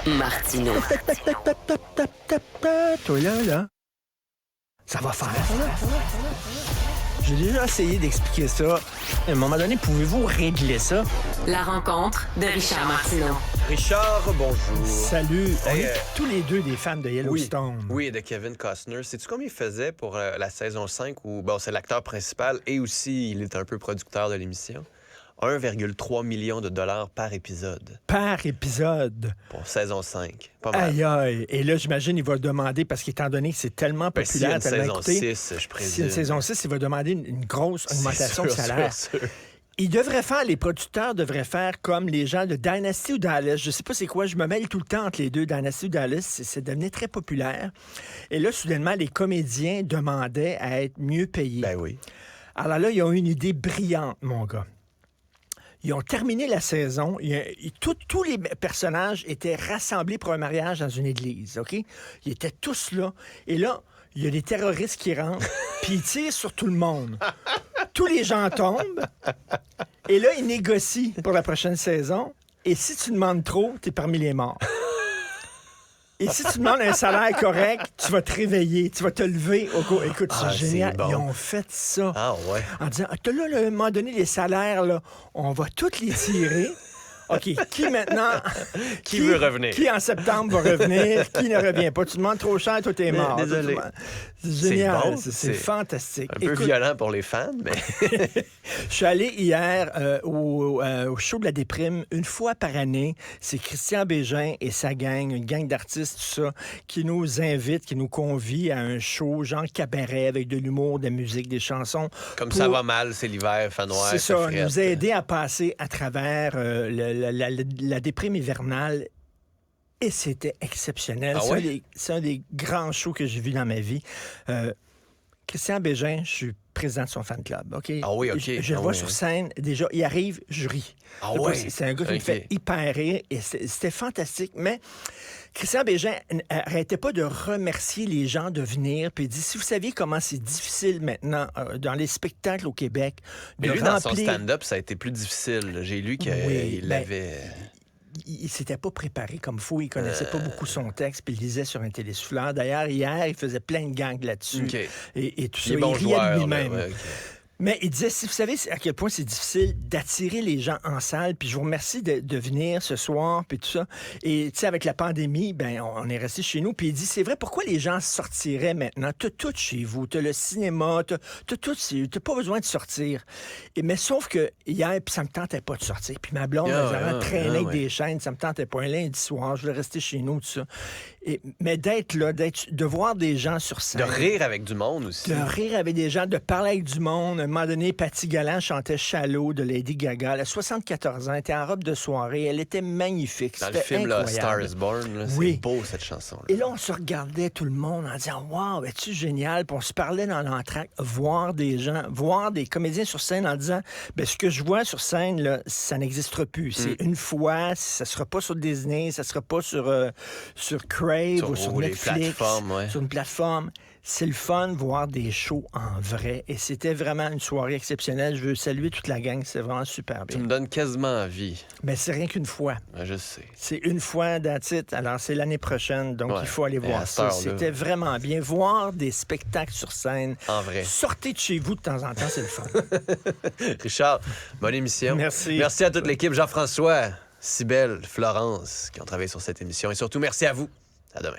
Martineau. Toi là. Ça va faire, là. J'ai déjà essayé d'expliquer ça. À un moment donné, pouvez-vous régler ça? La rencontre de Richard Martineau. Richard, bonjour. Salut. On Hey, est tous les deux des fans de Yellowstone. Oui, de Kevin Costner. Sais-tu combien il faisait pour la saison 5 où c'est l'acteur principal et aussi il est un peu producteur de l'émission? 1,3 million de dollars par épisode Par épisode. pour saison 5. Pas mal. Aïe, aïe. Et là, j'imagine, il va demander, parce qu'étant donné que c'est tellement Ben, s'il y a populaire, une tellement saison écouté, 6, je s'il y a présume. une saison 6, il va demander une grosse augmentation de sûr, salaire. sûr. Les producteurs devraient faire comme les gens de Dynasty ou Dallas. Je sais pas c'est quoi, je me mêle tout le temps entre les deux. Dynasty ou Dallas, c'est devenu très populaire. Et là, soudainement, les comédiens demandaient à être mieux payés. Ben oui. Alors là, ils ont eu une idée brillante, mon gars. Ils ont terminé la saison. Tous les personnages étaient rassemblés pour un mariage dans une église, OK? Ils étaient tous là. Et là, il y a des terroristes qui rentrent, puis ils tirent sur tout le monde. Tous les gens tombent. Et là, ils négocient pour la prochaine saison. Et si tu demandes trop, t'es parmi les morts. Et si tu demandes un salaire correct, tu vas te réveiller, tu vas te lever. Écoute, Ah, c'est génial. c'est bon. Ils ont fait ça. Ah ouais. En disant, là, à un moment donné, les salaires, là, on va tous les tirer. OK, qui maintenant... Qui veut revenir? Qui en septembre va revenir? Qui ne revient pas? Tu demandes trop cher, toi, t'es mort. Désolé. C'est génial. C'est bon, c'est c'est fantastique. Un peu violent pour les fans, mais... Je suis allé hier au show de la déprime une fois par année. C'est Christian Bégin et sa gang, une gang d'artistes, tout ça, qui nous invite, qui nous convie à un show genre cabaret avec de l'humour, de la musique, des chansons. Comme ça va mal, c'est l'hiver, fait noir, C'est ça, frette. nous aider à passer à travers la déprime hivernale. Et c'était exceptionnel. Ah C'est ouais? c'est un des grands shows que j'ai vu dans ma vie. Christian Bégin, je suis président de son fan club. OK? Ah oui, OK. Je le Ah vois oui, sur oui. scène. Déjà, il arrive, je ris. Ah Le ouais? gars, c'est un gars qui me OK. fait hyper rire. Et c'était fantastique. Mais Christian Bégin n'arrêtait pas de remercier les gens de venir. Puis il dit, si vous saviez comment c'est difficile maintenant dans les spectacles au Québec de Mais lui, dans son remplir... stand-up, ça a été plus difficile. J'ai lu qu'il Oui, ben, l'avait... il s'était pas préparé comme faut, il connaissait pas beaucoup son texte, puis il lisait sur un télésouffleur. D'ailleurs, hier, il faisait plein de gangs là-dessus. OK. Et tout Il ça, est bon il riait de joueur, lui-même. là, ouais, OK. Mais il disait, si vous savez à quel point c'est difficile d'attirer les gens en salle, puis je vous remercie de venir ce soir, puis tout ça. Et tu sais, avec la pandémie, ben on est resté chez nous, puis il dit, c'est vrai, pourquoi les gens sortiraient maintenant? T'as tout chez vous, t'as le cinéma, t'as tout, t'as pas besoin de sortir. Mais sauf que hier, puis ça me tentait pas de sortir. Puis ma blonde, elle traînait avec des chaînes, ça me tentait pas. Un lundi soir, je voulais rester chez nous, tout ça. Mais d'être là, de voir des gens sur scène. De rire avec du monde aussi. De rire avec des gens, de parler avec du monde. À un moment donné, Patty Galland chantait Shallow de Lady Gaga. Elle a 74 ans, elle était en robe de soirée. Elle était magnifique. Dans le C'était film là, Star incroyable. is Born, là, Oui. c'est beau cette chanson-là. Et là, on se regardait tout le monde en disant « Wow, es-tu génial? » Puis on se parlait dans l'entracte, voir des gens, voir des comédiens sur scène en disant « Ben ce que je vois sur scène, là, ça n'existera plus. C'est une fois, ça sera pas sur Disney, ça sera pas sur Crave ou sur les Netflix, plateformes, ouais. sur une plateforme. » C'est le fun de voir des shows en vrai. Et c'était vraiment une soirée exceptionnelle. Je veux saluer toute la gang. C'est vraiment super Tu bien. me donnes quasiment envie. Mais c'est rien qu'une fois. Ouais, je sais. C'est une fois that's it. Alors, c'est l'année prochaine. Donc, Ouais. il faut aller Et à voir cette ça. heure-là. C'était vraiment bien. Voir des spectacles sur scène. En vrai. Sortez de chez vous de temps en temps, c'est le fun. Richard, bonne émission. Merci. Merci à toute l'équipe. Jean-François, Cybèle, Florence, qui ont travaillé sur cette émission. Et surtout, merci à vous. À demain.